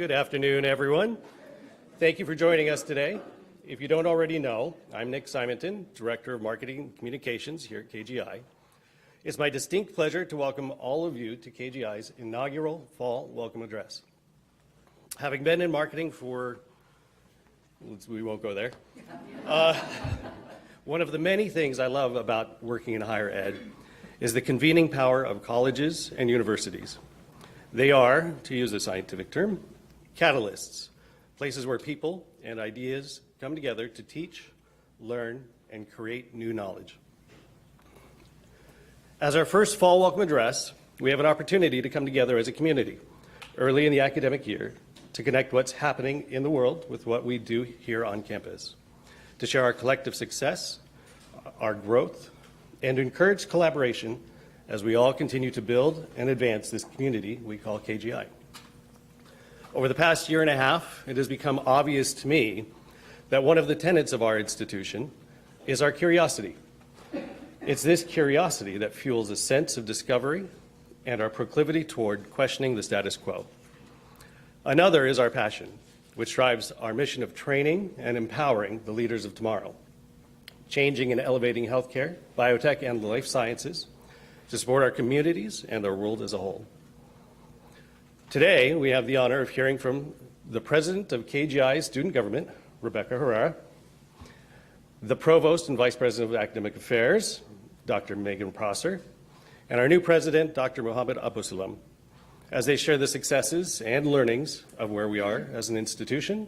Good afternoon, everyone. Thank you for joining us today. If you don't already know, I'm Nick Simonton, Director of Marketing and Communications here at KGI. It's my distinct pleasure to welcome all of you to KGI's inaugural Fall Welcome Address. Having been in marketing for, we won't go there. One of the many things I love about working in higher ed is the convening power of colleges and universities. They are, to use a scientific term, catalysts, places where people and ideas come together to teach, learn, and create new knowledge. As our first Fall Welcome Address, we have an opportunity to come together as a community early in the academic year to connect what's happening in the world with what we do here on campus, to share our collective success, our growth, and to encourage collaboration as we all continue to build and advance this community we call KGI. Over the past year and a half, it has become obvious to me that one of the tenets of our institution is our curiosity. It's this curiosity that fuels a sense of discovery and our proclivity toward questioning the status quo. Another is our passion, which drives our mission of training and empowering the leaders of tomorrow, changing and elevating healthcare, biotech, and life sciences to support our communities and our world as a whole. Today, we have the honor of hearing from the President of KGI Student Government, Rebecca Herrera, the Provost and Vice President of Academic Affairs, Dr. Megan Prosser, and our new President, Dr. Mohammed Abusalam, as they share the successes and learnings of where we are as an institution,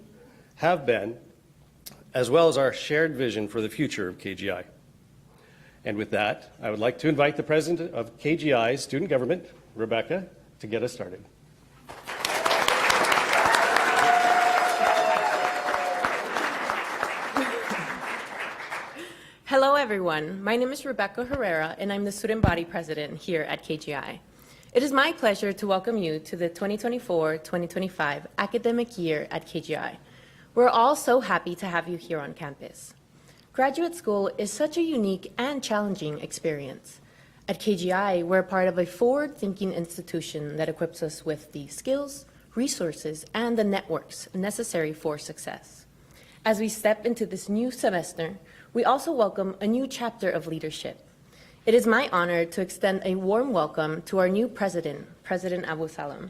have been, as well as our shared vision for the future of KGI. And with that, I would like to invite the President of KGI Student Government, Rebecca, to get us started. Hello, everyone. My name is Rebecca Herrera, and I'm the Student Body President here at KGI. It is my pleasure to welcome you to the 2024-2025 academic year at KGI. We're all so happy to have you here on campus. Graduate school is such a unique and challenging experience. At KGI, we're part of a forward-thinking institution that equips us with the skills, resources, and the networks necessary for success. As we step into this new semester, we also welcome a new chapter of leadership. It is my honor to extend a warm welcome to our new president, President Abusalam.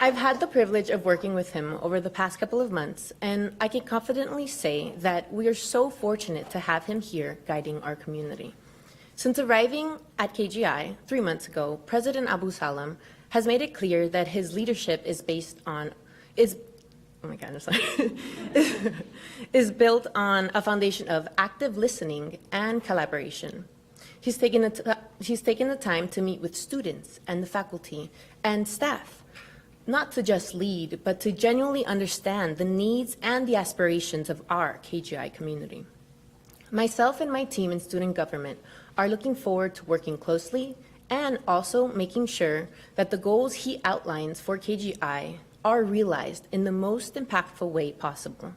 I've had the privilege of working with him over the past couple of months, and I can confidently say that we are so fortunate to have him here guiding our community. Since arriving at KGI 3 months ago, President Abusalam has made it clear that his leadership is built on a foundation of active listening and collaboration. He's taken the time to meet with students and the faculty and staff, not to just lead, but to genuinely understand the needs and the aspirations of our KGI community. Myself and my team in student government are looking forward to working closely and also making sure that the goals he outlines for KGI are realized in the most impactful way possible.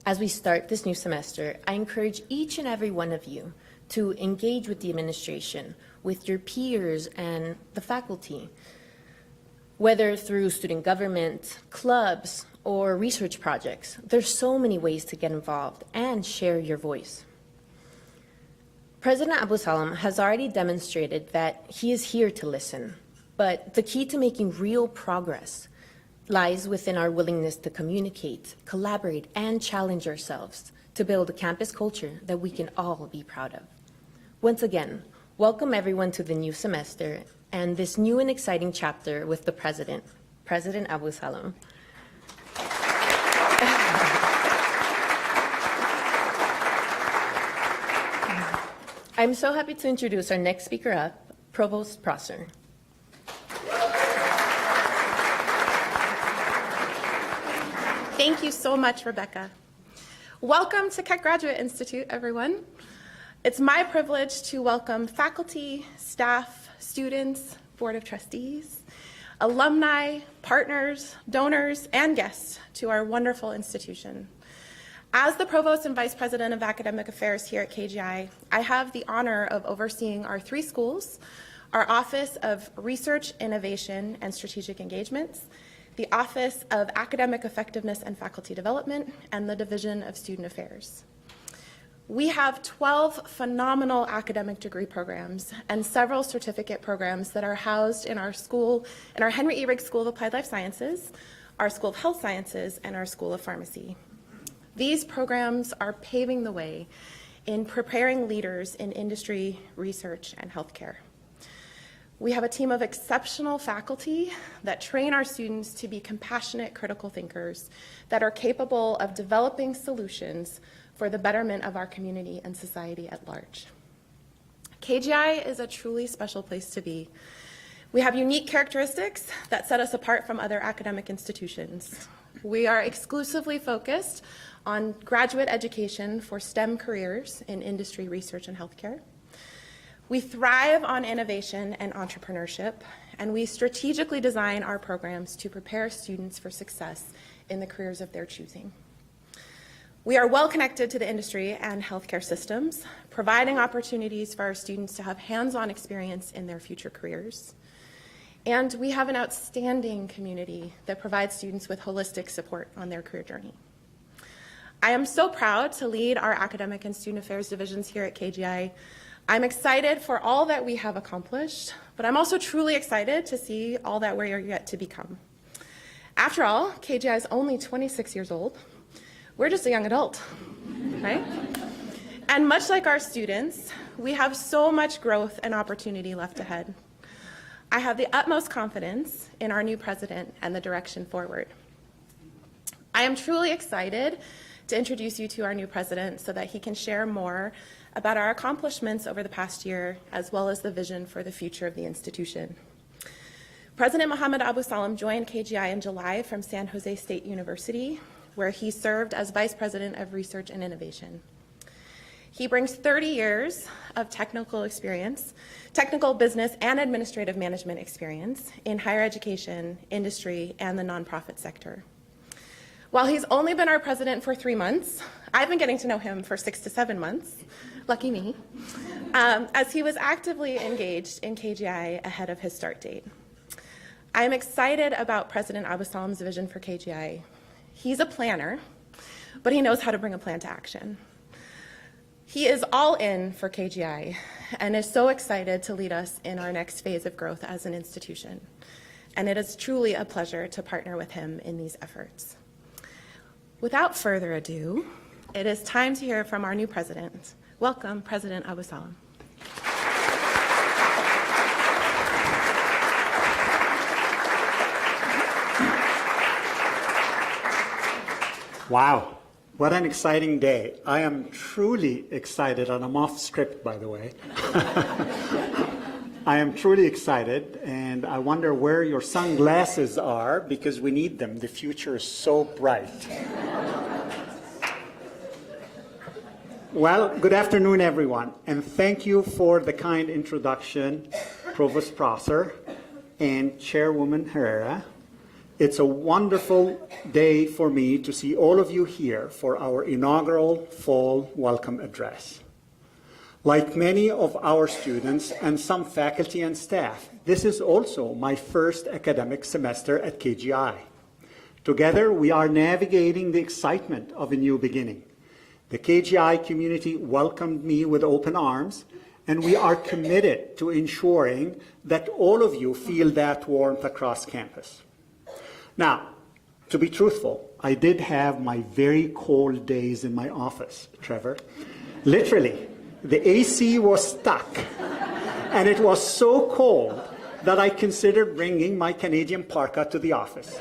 As we start this new semester, I encourage each and every one of you to engage with the administration, with your peers and the faculty, whether through student government, clubs, or research projects. There's so many ways to get involved and share your voice. President Abusalam has already demonstrated that he is here to listen, but the key to making real progress lies within our willingness to communicate, collaborate, and challenge ourselves to build a campus culture that we can all be proud of. Once again, welcome everyone to the new semester and this new and exciting chapter with the President, President Abusalam. I'm so happy to introduce our next speaker up, Provost Prosser. Thank you so much, Rebecca. Welcome to Keck Graduate Institute, everyone. It's my privilege to welcome faculty, staff, students, Board of Trustees, alumni, partners, donors, and guests to our wonderful institution. As the Provost and Vice President of Academic Affairs here at KGI, I have the honor of overseeing our 3 schools, our Office of Research, Innovation, and Strategic Engagements, the Office of Academic Effectiveness and Faculty Development, and the Division of Student Affairs. We have 12 phenomenal academic degree programs and several certificate programs that are housed in our school, in our Henry E. Riggs School of Applied Life Sciences, our School of Health Sciences, and our School of Pharmacy. These programs are paving the way in preparing leaders in industry, research, and healthcare. We have a team of exceptional faculty that train our students to be compassionate, critical thinkers that are capable of developing solutions for the betterment of our community and society at large. KGI is a truly special place to be. We have unique characteristics that set us apart from other academic institutions. We are exclusively focused on graduate education for STEM careers in industry, research, and healthcare. We thrive on innovation and entrepreneurship, and we strategically design our programs to prepare students for success in the careers of their choosing. We are well connected to the industry and healthcare systems, providing opportunities for our students to have hands-on experience in their future careers. And we have an outstanding community that provides students with holistic support on their career journey. I am so proud to lead our academic and student affairs divisions here at KGI. I'm excited for all that we have accomplished, but I'm also truly excited to see all that we're yet to become. After all, KGI is only 26 years old. We're just a young adult, right? And much like our students, we have so much growth and opportunity left ahead. I have the utmost confidence in our new president and the direction forward. I am truly excited to introduce you to our new president so that he can share more about our accomplishments over the past year, as well as the vision for the future of the institution. President Mohamed Abou-Salem joined KGI in July from San Jose State University, where he served as Vice President of Research and Innovation. He brings 30 years of technical experience, technical business and administrative management experience in higher education, industry, and the nonprofit sector. While he's only been our president for 3 months, I've been getting to know him for 6 to 7 months, lucky me, as he was actively engaged in KGI ahead of his start date. I am excited about President Abou-Salem's vision for KGI. He's a planner, but he knows how to bring a plan to action. He is all in for KGI and is so excited to lead us in our next phase of growth as an institution. And it is truly a pleasure to partner with him in these efforts. Without further ado, it is time to hear from our new president. Welcome, President Abou-Salem. Wow, what an exciting day. I am truly excited, and I'm off script, by the way. I am truly excited, and I wonder where your sunglasses are, because we need them. The future is so bright. Well, good afternoon, everyone, and thank you for the kind introduction, Provost Prosser and Chairwoman Herrera. It's a wonderful day for me to see all of you here for our inaugural fall welcome address. Like many of our students and some faculty and staff, this is also my first academic semester at KGI. Together, we are navigating the excitement of a new beginning. The KGI community welcomed me with open arms, and we are committed to ensuring that all of you feel that warmth across campus. Now, to be truthful, I did have my very cold days in my office, Trevor. Literally, the AC was stuck, and it was so cold that I considered bringing my Canadian parka to the office.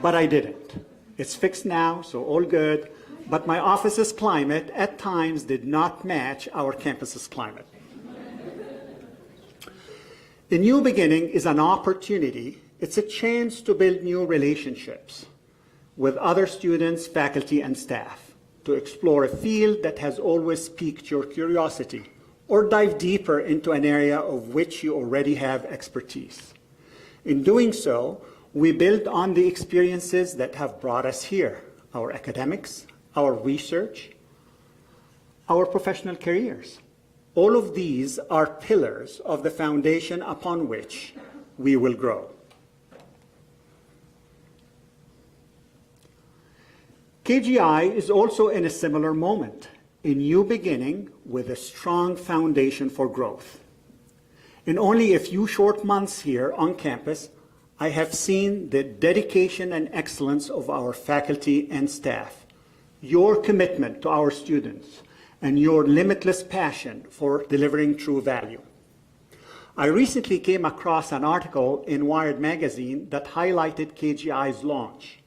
But I didn't. It's fixed now, so all good, but my office's climate at times did not match our campus's climate. The new beginning is an opportunity. It's a chance to build new relationships with other students, faculty, and staff, to explore a field that has always piqued your curiosity, or dive deeper into an area of which you already have expertise. In doing so, we build on the experiences that have brought us here, our academics, our research, our professional careers. All of these are pillars of the foundation upon which we will grow. KGI is also in a similar moment, a new beginning with a strong foundation for growth. In only a few short months here on campus, I have seen the dedication and excellence of our faculty and staff, your commitment to our students, and your limitless passion for delivering true value. I recently came across an article in Wired magazine that highlighted KGI's launch.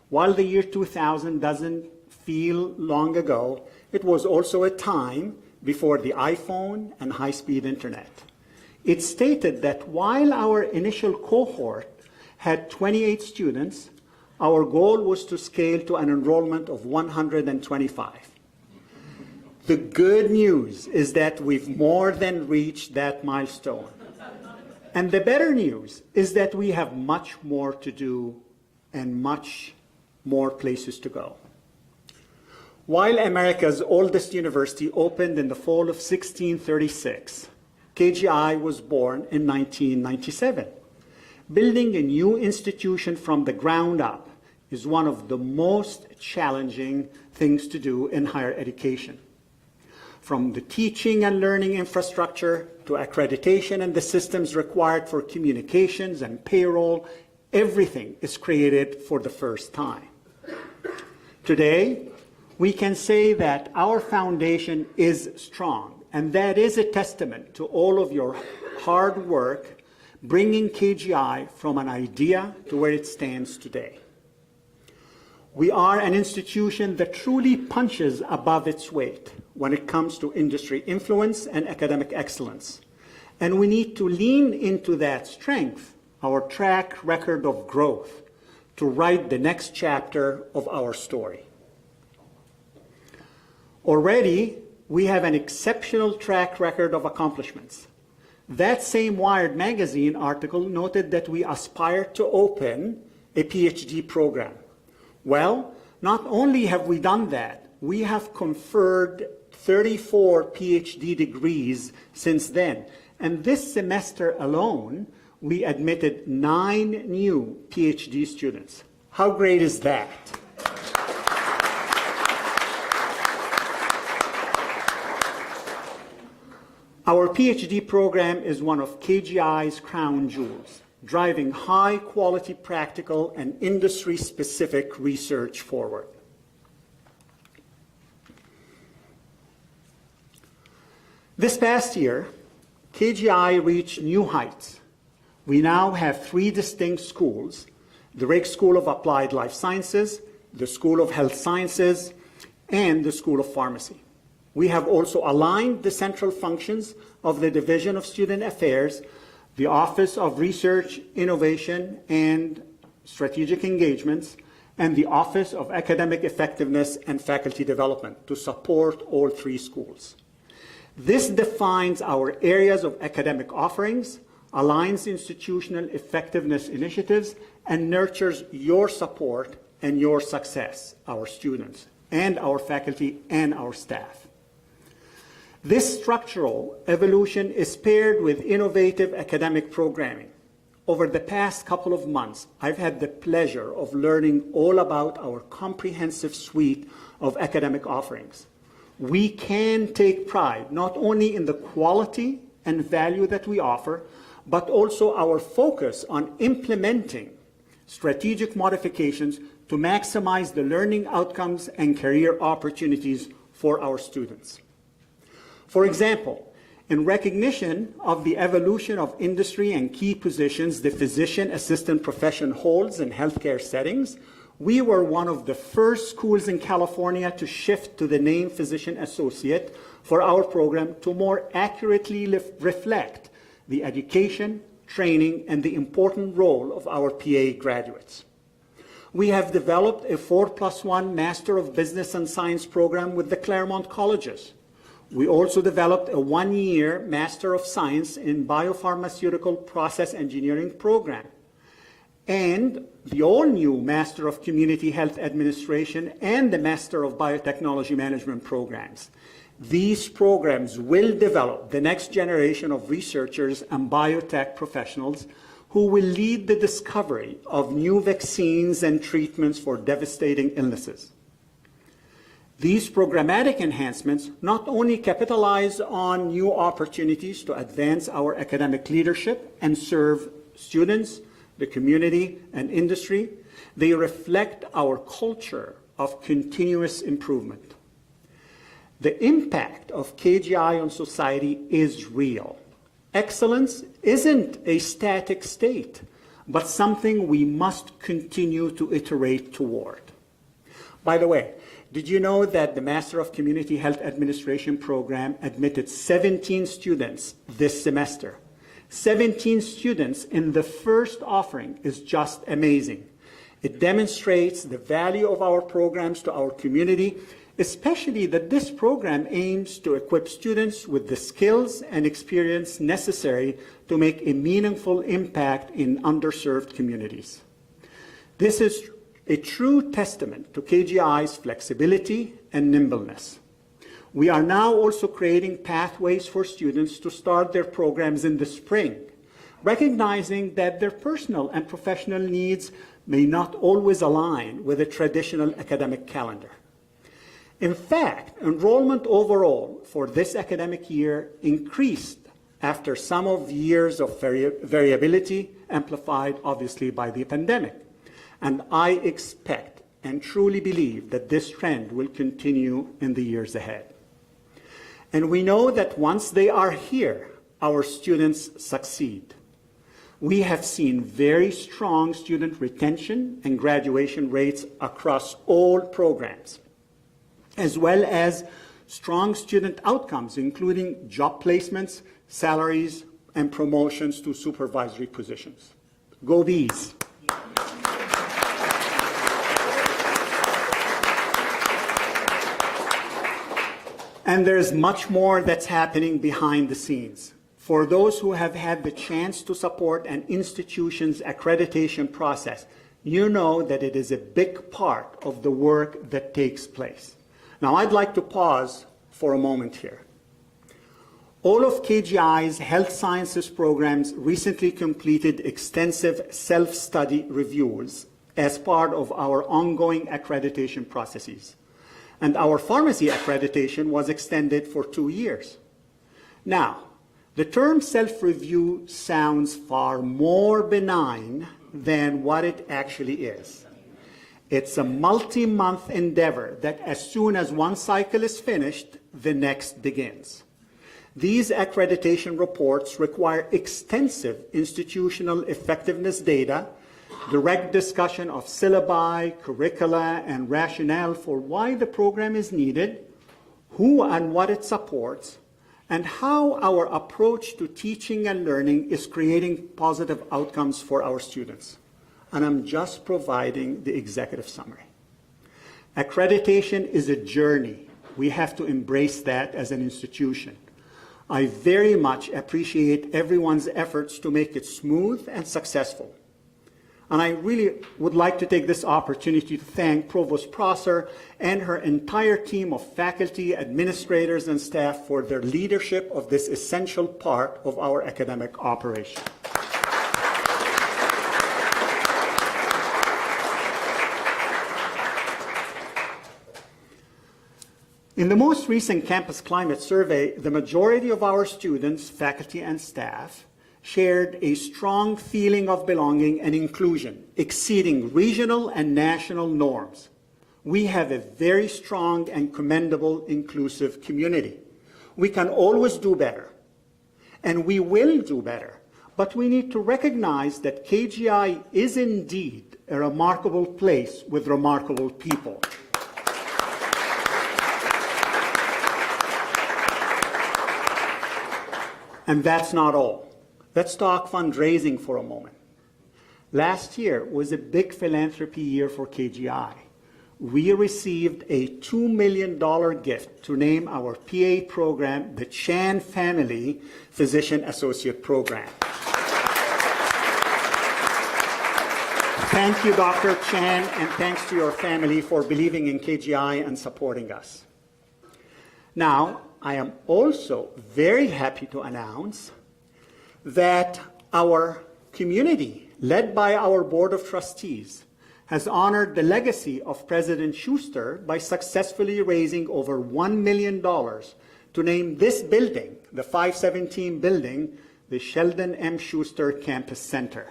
While the year 2000 doesn't feel long ago, it was also a time before the iPhone and high-speed internet. It stated that while our initial cohort had 28 students, our goal was to scale to an enrollment of 125. The good news is that we've more than reached that milestone. And the better news is that we have much more to do and much more places to go. While America's oldest university opened in the fall of 1636, KGI was born in 1997. Building a new institution from the ground up is one of the most challenging things to do in higher education. From the teaching and learning infrastructure to accreditation and the systems required for communications and payroll, everything is created for the first time. Today, we can say that our foundation is strong, and that is a testament to all of your hard work bringing KGI from an idea to where it stands today. We are an institution that truly punches above its weight when it comes to industry influence and academic excellence. And we need to lean into that strength, our track record of growth, to write the next chapter of our story. Already, we have an exceptional track record of accomplishments. That same Wired magazine article noted that we aspire to open a PhD program. Well, not only have we done that, we have conferred 34 PhD degrees since then. And this semester alone, we admitted 9 new PhD students. How great is that? Our PhD program is one of KGI's crown jewels, driving high-quality practical and industry-specific research forward. This past year, KGI reached new heights. We now have 3 distinct schools: the Rake School of Applied Life Sciences, the School of Health Sciences, and the School of Pharmacy. We have also aligned the central functions of the Division of Student Affairs, the Office of Research, Innovation, and Strategic Engagements, and the Office of Academic Effectiveness and Faculty Development to support all 3 schools. This defines our areas of academic offerings, aligns institutional effectiveness initiatives, and nurtures your support and your success, our students, and our faculty and our staff. This structural evolution is paired with innovative academic programming. Over the past couple of months, I've had the pleasure of learning all about our comprehensive suite of academic offerings. We can take pride not only in the quality and value that we offer, but also our focus on implementing strategic modifications to maximize the learning outcomes and career opportunities for our students. For example, in recognition of the evolution of industry and key positions the physician assistant profession holds in healthcare settings, we were one of the first schools in California to shift to the name physician associate for our program to more accurately reflect the education, training, and the important role of our PA graduates. We have developed a 4+1 Master of Business and Science program with the Claremont Colleges. We also developed a 1-year Master of Science in Biopharmaceutical Process Engineering program, and the all-new Master of Community Health Administration and the Master of Biotechnology Management programs. These programs will develop the next generation of researchers and biotech professionals who will lead the discovery of new vaccines and treatments for devastating illnesses. These programmatic enhancements not only capitalize on new opportunities to advance our academic leadership and serve students, the community, and industry, they reflect our culture of continuous improvement. The impact of KGI on society is real. Excellence isn't a static state, but something we must continue to iterate toward. By the way, did you know that the Master of Community Health Administration program admitted 17 students this semester? 17 students in the first offering is just amazing. It demonstrates the value of our programs to our community, especially that this program aims to equip students with the skills and experience necessary to make a meaningful impact in underserved communities. This is a true testament to KGI's flexibility and nimbleness. We are now also creating pathways for students to start their programs in the spring, recognizing that their personal and professional needs may not always align with a traditional academic calendar. In fact, enrollment overall for this academic year increased after some of years of variability, amplified obviously by the pandemic. And I expect and truly believe that this trend will continue in the years ahead. And we know that once they are here, our students succeed. We have seen very strong student retention and graduation rates across all programs, as well as strong student outcomes, including job placements, salaries, and promotions to supervisory positions. Go Bees! And there's much more that's happening behind the scenes. For those who have had the chance to support an institution's accreditation process, you know that it is a big part of the work that takes place. Now, I'd like to pause for a moment here. All of KGI's health sciences programs recently completed extensive self-study reviews as part of our ongoing accreditation processes. And our pharmacy accreditation was extended for 2 years. Now, the term self-review sounds far more benign than what it actually is. It's a multi-month endeavor that as soon as one cycle is finished, the next begins. These accreditation reports require extensive institutional effectiveness data, direct discussion of syllabi, curricula, and rationale for why the program is needed, who and what it supports, and how our approach to teaching and learning is creating positive outcomes for our students. And I'm just providing the executive summary. Accreditation is a journey. We have to embrace that as an institution. I very much appreciate everyone's efforts to make it smooth and successful. And I really would like to take this opportunity to thank Provost Prosser and her entire team of faculty, administrators, and staff for their leadership of this essential part of our academic operation. In the most recent Campus Climate Survey, the majority of our students, faculty, and staff shared a strong feeling of belonging and inclusion, exceeding regional and national norms. We have a very strong and commendable inclusive community. We can always do better, and we will do better, but we need to recognize that KGI is indeed a remarkable place with remarkable people. And that's not all. Let's talk fundraising for a moment. Last year was a big philanthropy year for KGI. We received a $2 million gift to name our PA program the Chan Family Physician Associate Program. Thank you, Dr. Chan, and thanks to your family for believing in KGI and supporting us. Now, I am also very happy to announce that our community, led by our Board of Trustees, has honored the legacy of President Schuster by successfully raising over $1 million to name this building, the 517 building, the Sheldon M. Schuster Campus Center.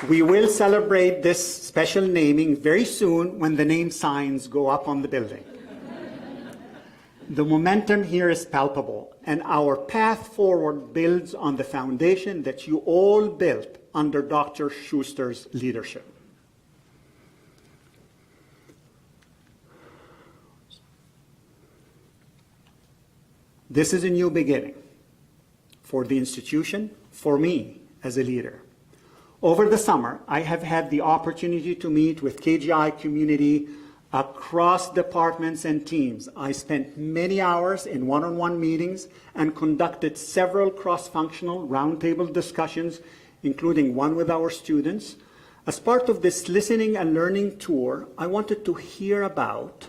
We will celebrate this special naming very soon when the name signs go up on the building. The momentum here is palpable, and our path forward builds on the foundation that you all built under Dr. Schuster's leadership. This is a new beginning for the institution, for me as a leader. Over the summer, I have had the opportunity to meet with KGI community across departments and teams. I spent many hours in one-on-one meetings and conducted several cross-functional roundtable discussions, including one with our students. As part of this listening and learning tour, I wanted to hear about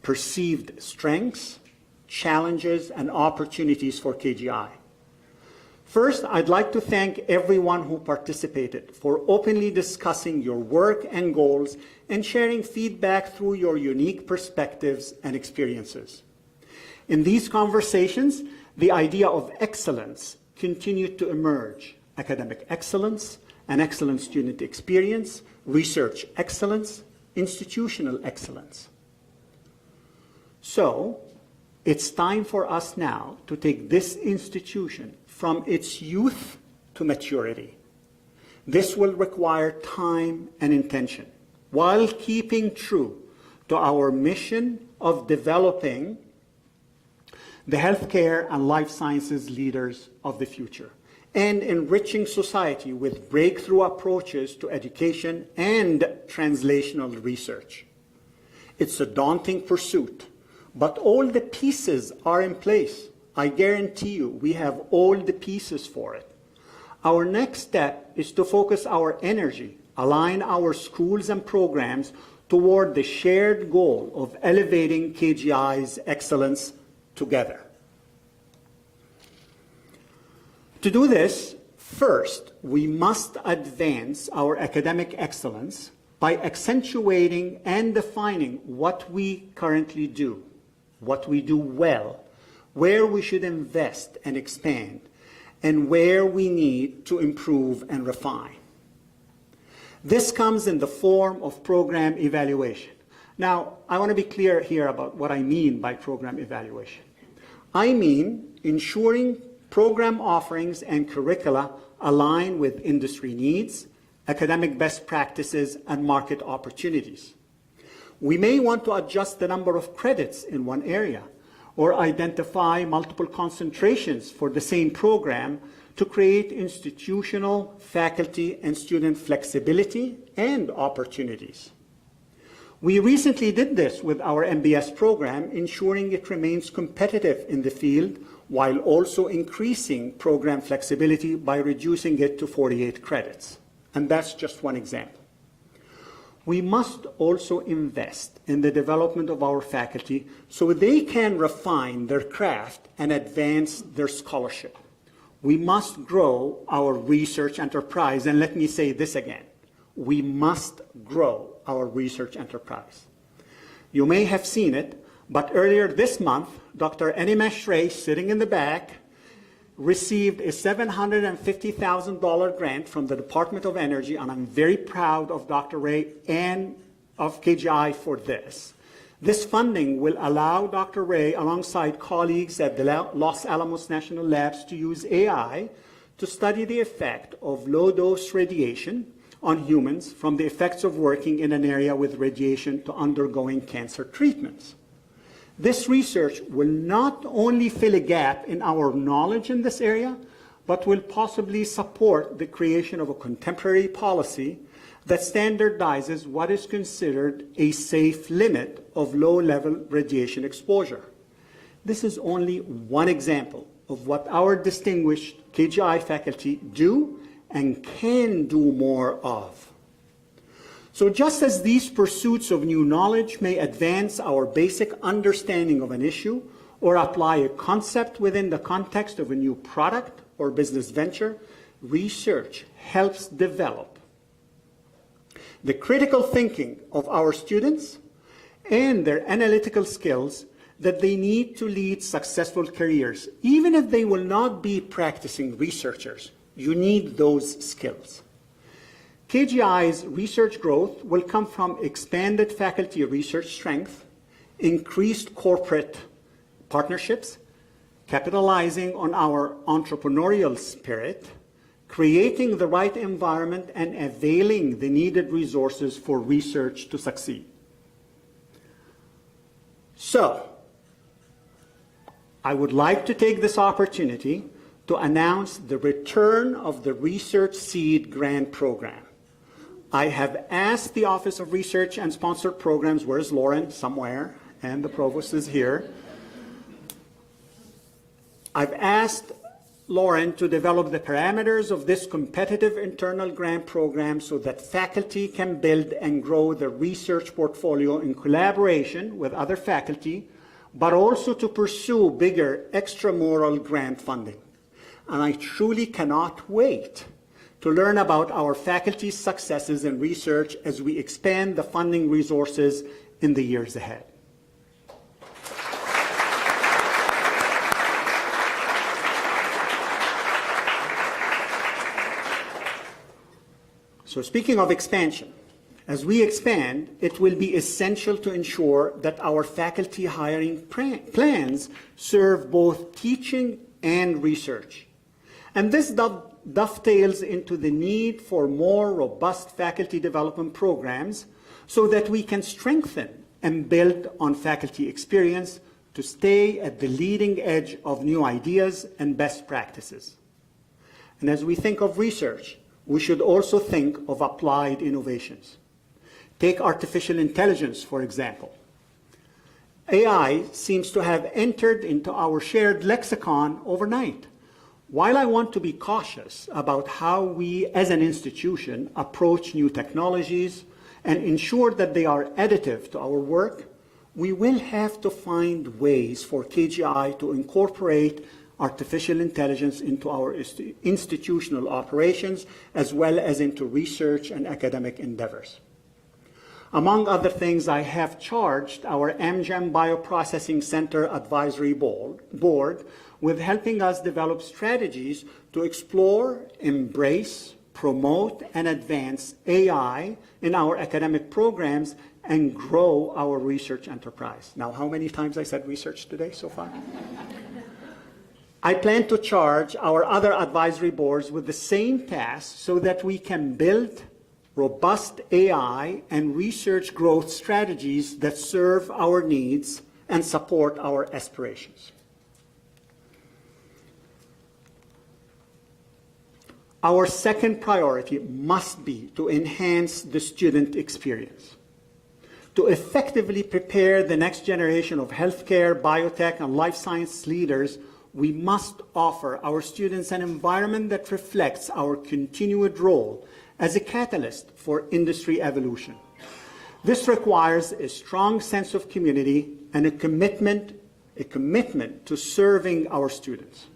perceived strengths, challenges, and opportunities for KGI. First, I'd like to thank everyone who participated for openly discussing your work and goals and sharing feedback through your unique perspectives and experiences. In these conversations, the idea of excellence continued to emerge: academic excellence, an excellent student experience, research excellence, institutional excellence. So, it's time for us now to take this institution from its youth to maturity. This will require time and intention, while keeping true to our mission of developing the healthcare and life sciences leaders of the future, and enriching society with breakthrough approaches to education and translational research. It's a daunting pursuit, but all the pieces are in place. I guarantee you we have all the pieces for it. Our next step is to focus our energy, align our schools and programs toward the shared goal of elevating KGI's excellence together. To do this, first, we must advance our academic excellence by accentuating and defining what we currently do, what we do well, where we should invest and expand, and where we need to improve and refine. This comes in the form of program evaluation. Now, I want to be clear here about what I mean by program evaluation. I mean ensuring program offerings and curricula align with industry needs, academic best practices, and market opportunities. We may want to adjust the number of credits in one area, or identify multiple concentrations for the same program to create institutional, faculty, and student flexibility and opportunities. We recently did this with our MBS program, ensuring it remains competitive in the field while also increasing program flexibility by reducing it to 48 credits. And that's just one example. We must also invest in the development of our faculty so they can refine their craft and advance their scholarship. We must grow our research enterprise, and let me say this again. We must grow our research enterprise. You may have seen it, but earlier this month, Dr. Animesh Ray, sitting in the back, received a $750,000 grant from the Department of Energy, and I'm very proud of Dr. Ray and of KGI for this. This funding will allow Dr. Ray, alongside colleagues at the Los Alamos National Labs, to use AI to study the effect of low-dose radiation on humans from the effects of working in an area with radiation to undergoing cancer treatments. This research will not only fill a gap in our knowledge in this area, but will possibly support the creation of a contemporary policy that standardizes what is considered a safe limit of low-level radiation exposure. This is only one example of what our distinguished KGI faculty do and can do more of. So just as these pursuits of new knowledge may advance our basic understanding of an issue or apply a concept within the context of a new product or business venture, research helps develop the critical thinking of our students and their analytical skills that they need to lead successful careers. Even if they will not be practicing researchers, you need those skills. KGI's research growth will come from expanded faculty research strength, increased corporate partnerships, capitalizing on our entrepreneurial spirit, creating the right environment, and availing the needed resources for research to succeed. So, I would like to take this opportunity to announce the return of the Research Seed Grant Program. I have asked the Office of Research and Sponsored Programs, where's Lauren? Somewhere, and the provost is here. I've asked Lauren to develop the parameters of this competitive internal grant program so that faculty can build and grow the research portfolio in collaboration with other faculty, but also to pursue bigger extramural grant funding. And I truly cannot wait to learn about our faculty's successes in research as we expand the funding resources in the years ahead. So speaking of expansion, as we expand, it will be essential to ensure that our faculty hiring plans serve both teaching and research. And this dovetails into the need for more robust faculty development programs so that we can strengthen and build on faculty experience to stay at the leading edge of new ideas and best practices. And as we think of research, we should also think of applied innovations. Take artificial intelligence, for example. AI seems to have entered into our shared lexicon overnight. While I want to be cautious about how we as an institution approach new technologies and ensure that they are additive to our work, we will have to find ways for KGI to incorporate artificial intelligence into our institutional operations as well as into research and academic endeavors. Among other things, I have charged our Amgen Bioprocessing Center Advisory Board with helping us develop strategies to explore, embrace, promote, and advance AI in our academic programs and grow our research enterprise. Now, how many times I said research today so far? I plan to charge our other advisory boards with the same task so that we can build robust AI and research growth strategies that serve our needs and support our aspirations. Our second priority must be to enhance the student experience. To effectively prepare the next generation of healthcare, biotech, and life science leaders, we must offer our students an environment that reflects our continued role as a catalyst for industry evolution. This requires a strong sense of community and a commitment to serving our students.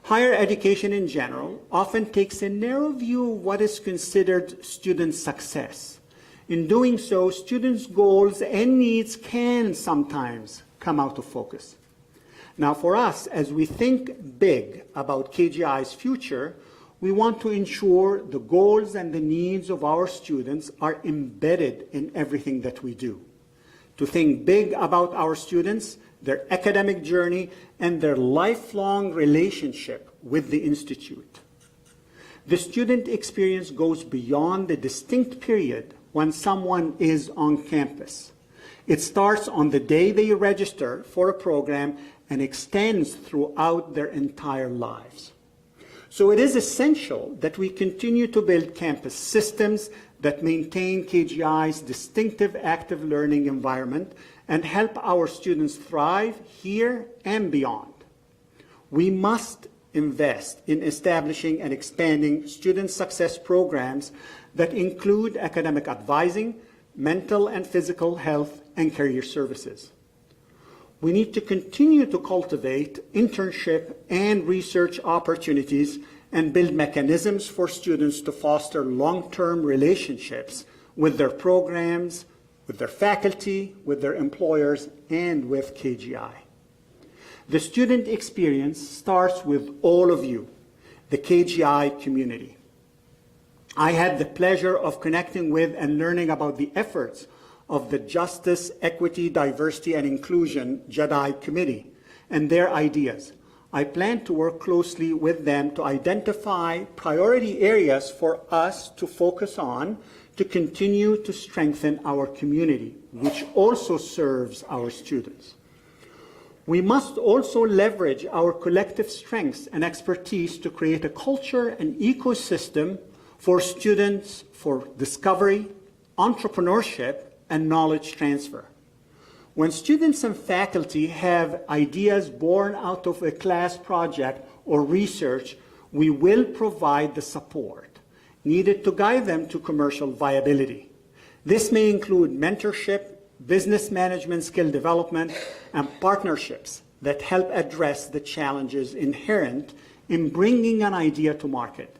Higher education in general often takes a narrow view of what is considered student success. In doing so, students' goals and needs can sometimes come out of focus. Now, for us, as we think big about KGI's future, we want to ensure the goals and the needs of our students are embedded in everything that we do. To think big about our students, their academic journey, and their lifelong relationship with the Institute. The student experience goes beyond the distinct period when someone is on campus. It starts on the day they register for a program and extends throughout their entire lives. So it is essential that we continue to build campus systems that maintain KGI's distinctive active learning environment and help our students thrive here and beyond. We must invest in establishing and expanding student success programs that include academic advising, mental and physical health, and career services. We need to continue to cultivate internship and research opportunities and build mechanisms for students to foster long-term relationships with their programs, with their faculty, with their employers, and with KGI. The student experience starts with all of you, the KGI community. I had the pleasure of connecting with and learning about the efforts of the Justice, Equity, Diversity, and Inclusion JEDI Committee and their ideas. I plan to work closely with them to identify priority areas for us to focus on to continue to strengthen our community, which also serves our students. We must also leverage our collective strengths and expertise to create a culture and ecosystem for students for discovery, entrepreneurship, and knowledge transfer. When students and faculty have ideas born out of a class project or research, we will provide the support needed to guide them to commercial viability. This may include mentorship, business management skill development, and partnerships that help address the challenges inherent in bringing an idea to market.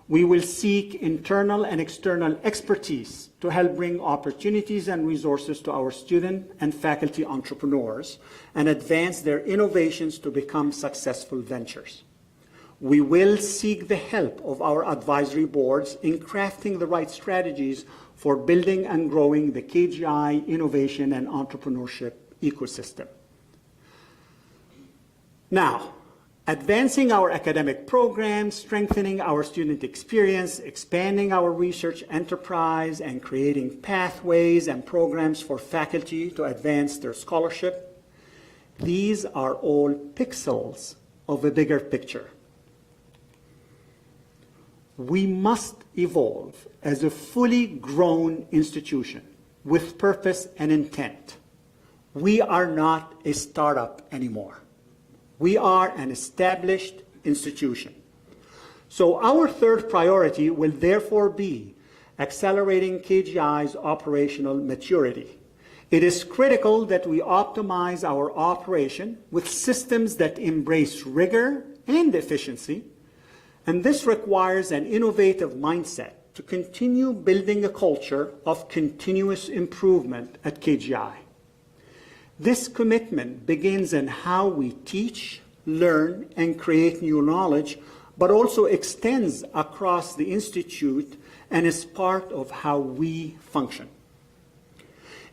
We will seek internal and external expertise to help bring opportunities and resources to our student and faculty entrepreneurs and advance their innovations to become successful ventures. We will seek the help of our advisory boards in crafting the right strategies for building and growing the KGI innovation and entrepreneurship ecosystem. Now, advancing our academic programs, strengthening our student experience, expanding our research enterprise, and creating pathways and programs for faculty to advance their scholarship, these are all pixels of a bigger picture. We must evolve as a fully grown institution with purpose and intent. We are not a startup anymore. We are an established institution. So our third priority will therefore be accelerating KGI's operational maturity. It is critical that we optimize our operation with systems that embrace rigor and efficiency, and this requires an innovative mindset to continue building a culture of continuous improvement at KGI. This commitment begins in how we teach, learn, and create new knowledge, but also extends across the Institute and is part of how we function.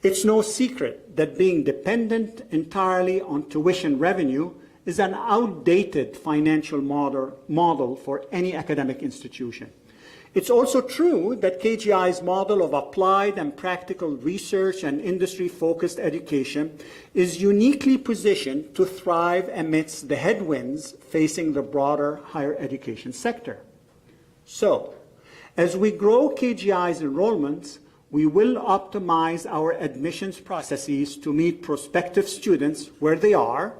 It's no secret that being dependent entirely on tuition revenue is an outdated financial model for any academic institution. It's also true that KGI's model of applied and practical research and industry-focused education is uniquely positioned to thrive amidst the headwinds facing the broader higher education sector. So, as we grow KGI's enrollments, we will optimize our admissions processes to meet prospective students where they are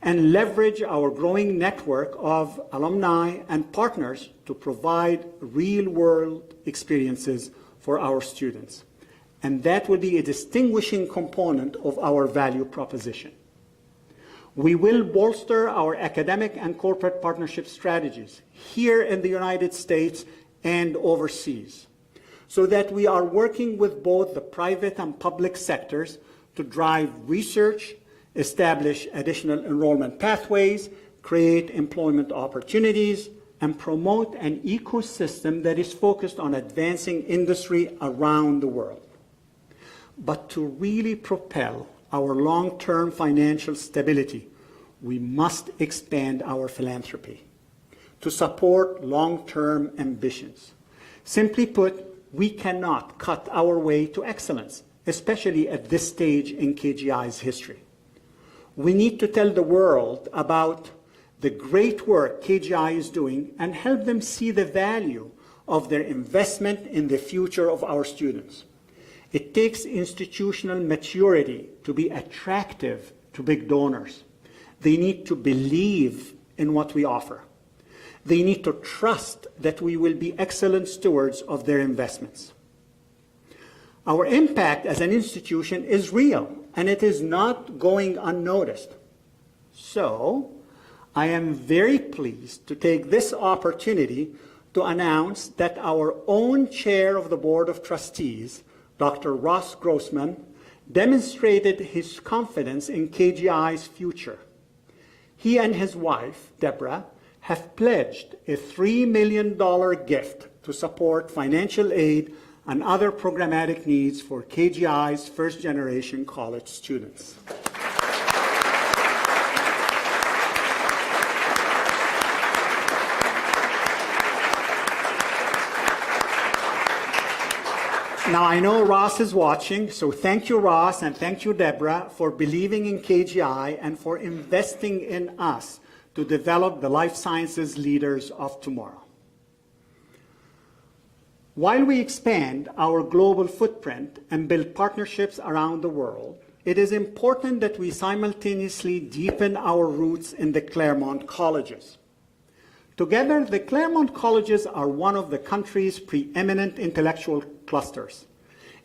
and leverage our growing network of alumni and partners to provide real-world experiences for our students. And that will be a distinguishing component of our value proposition. We will bolster our academic and corporate partnership strategies here in the United States and overseas, so that we are working with both the private and public sectors to drive research, establish additional enrollment pathways, create employment opportunities, and promote an ecosystem that is focused on advancing industry around the world. But to really propel our long-term financial stability, we must expand our philanthropy to support long-term ambitions. Simply put, we cannot cut our way to excellence, especially at this stage in KGI's history. We need to tell the world about the great work KGI is doing and help them see the value of their investment in the future of our students. It takes institutional maturity to be attractive to big donors. They need to believe in what we offer. They need to trust that we will be excellent stewards of their investments. Our impact as an institution is real, and it is not going unnoticed. So, I am very pleased to take this opportunity to announce that our own chair of the Board of Trustees, Dr. Ross Grossman, demonstrated his confidence in KGI's future. He and his wife, Deborah, have pledged a $3 million gift to support financial aid and other programmatic needs for KGI's first-generation college students. Now, I know Ross is watching, so thank you, Ross, and thank you, Deborah, for believing in KGI and for investing in us to develop the life sciences leaders of tomorrow. While we expand our global footprint and build partnerships around the world, it is important that we simultaneously deepen our roots in the Claremont colleges. Together, the Claremont colleges are one of the country's preeminent intellectual clusters.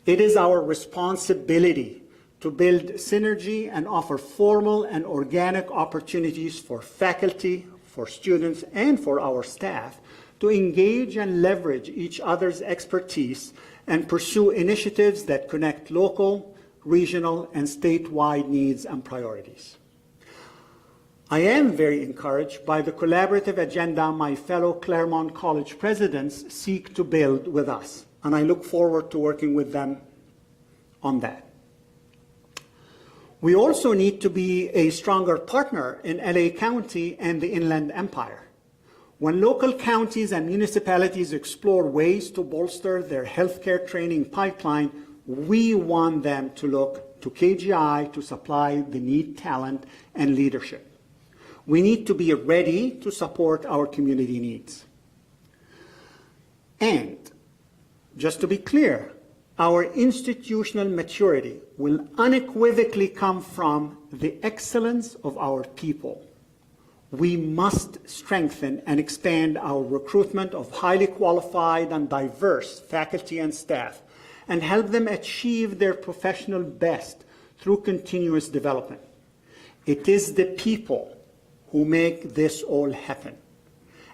It is our responsibility to build synergy and offer formal and organic opportunities for faculty, for students, and for our staff to engage and leverage each other's expertise and pursue initiatives that connect local, regional, and statewide needs and priorities. I am very encouraged by the collaborative agenda my fellow Claremont College presidents seek to build with us, and I look forward to working with them on that. We also need to be a stronger partner in LA County and the Inland Empire. When local counties and municipalities explore ways to bolster their healthcare training pipeline, we want them to look to KGI to supply the needed talent and leadership. We need to be ready to support our community needs. And just to be clear, our institutional maturity will unequivocally come from the excellence of our people. We must strengthen and expand our recruitment of highly qualified and diverse faculty and staff and help them achieve their professional best through continuous development. It is the people who make this all happen.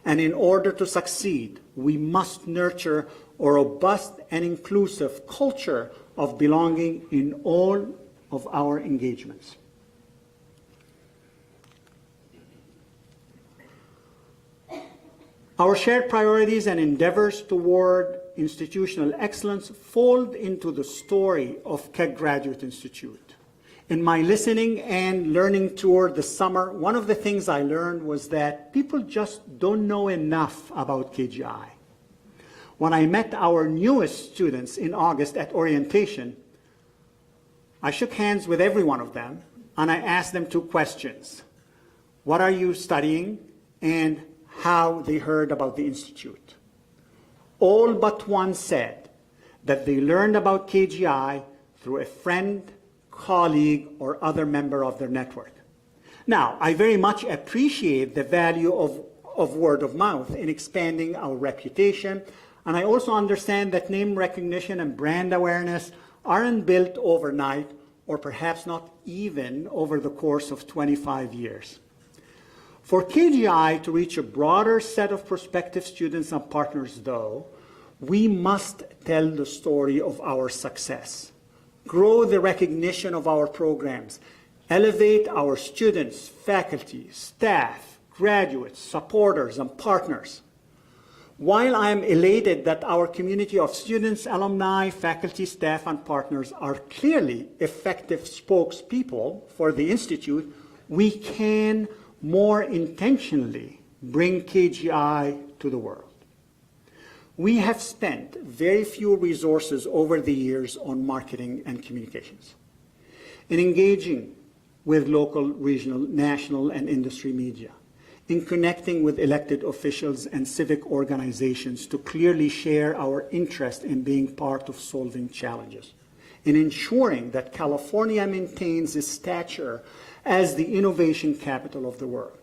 And in order to succeed, we must nurture a robust and inclusive culture of belonging in all of our engagements. Our shared priorities and endeavors toward institutional excellence fold into the story of Keck Graduate Institute. In my listening and learning tour this summer, one of the things I learned was that people just don't know enough about KGI. When I met our newest students in August at orientation, I shook hands with every one of them and I asked them two questions. What are you studying? And how they heard about the Institute. All but one said that they learned about KGI through a friend, colleague, or other member of their network. Now, I very much appreciate the value of word of mouth in expanding our reputation, and I also understand that name recognition and brand awareness aren't built overnight, or perhaps not even over the course of 25 years. For KGI to reach a broader set of prospective students and partners, though, we must tell the story of our success, grow the recognition of our programs, elevate our students, faculty, staff, graduates, supporters, and partners. While I am elated that our community of students, alumni, faculty, staff, and partners are clearly effective spokespeople for the Institute, we can more intentionally bring KGI to the world. We have spent very few resources over the years on marketing and communications. In engaging with local, regional, national, and industry media, in connecting with elected officials and civic organizations to clearly share our interest in being part of solving challenges, in ensuring that California maintains its stature as the innovation capital of the world.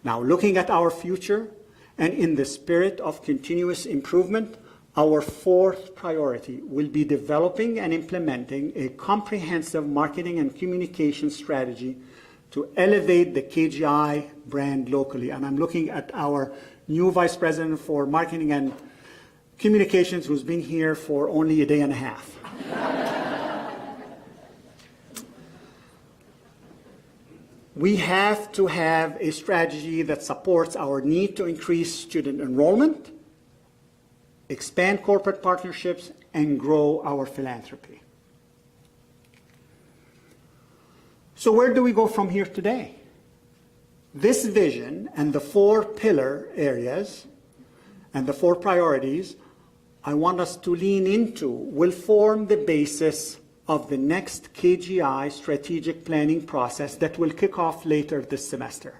Now, looking at our future, And in the spirit of continuous improvement, our fourth priority will be developing and implementing a comprehensive marketing and communication strategy to elevate the KGI brand locally. And I'm looking at our new Vice President for Marketing and Communications, who's been here for only a day and a half. We have to have a strategy that supports our need to increase student enrollment, expand corporate partnerships, and grow our philanthropy. So where do we go from here today? This vision and the four pillar areas and the four priorities I want us to lean into will form the basis of the next KGI strategic planning process that will kick off later this semester.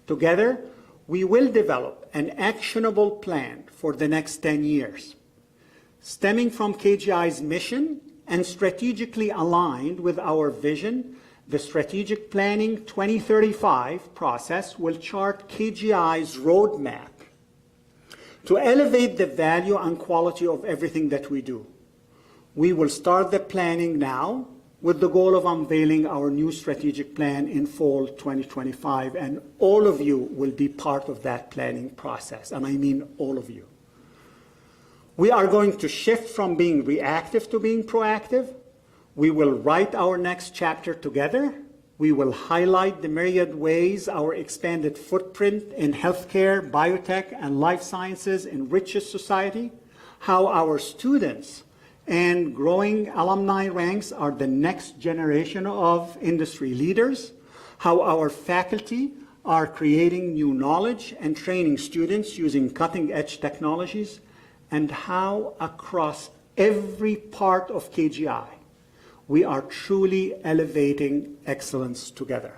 Together, we will develop an actionable plan for the next 10 years, stemming from KGI's mission and strategically aligned with our vision. The Strategic Planning 2035 process will chart KGI's roadmap to elevate the value and quality of everything that we do. We will start the planning now with the goal of unveiling our new strategic plan in fall 2025, and all of you will be part of that planning process, and I mean all of you. We are going to shift from being reactive to being proactive. We will write our next chapter together. We will highlight the myriad ways our expanded footprint in healthcare, biotech, and life sciences enriches society, how our students and growing alumni ranks are the next generation of industry leaders, how our faculty are creating new knowledge and training students using cutting-edge technologies, and how across every part of KGI, we are truly elevating excellence together.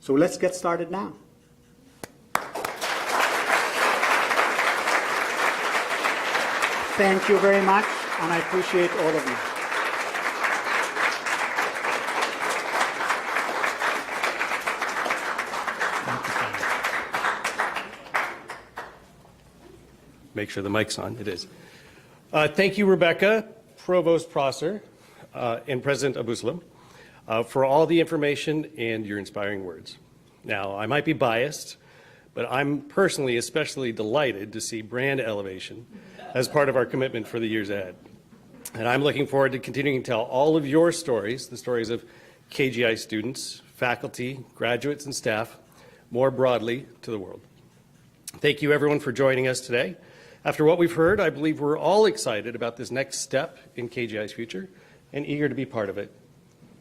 So let's get started now. Thank you very much, and I appreciate all of you. Make sure the mic's on. It is. Thank you, Rebecca, Provost Prosser, and President Abusalam, for all the information and your inspiring words. Now, I might be biased, but I'm personally especially delighted to see brand elevation as part of our commitment for the years ahead. And I'm looking forward to continuing to tell all of your stories, the stories of KGI students, faculty, graduates, and staff, more broadly to the world. Thank you, everyone, for joining us today. After what we've heard, I believe we're all excited about this next step in KGI's future and eager to be part of it.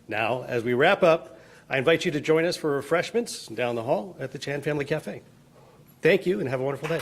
Now, as we wrap up, I invite you to join us for refreshments down the hall at the Chan Family Cafe. Thank you, and have a wonderful day.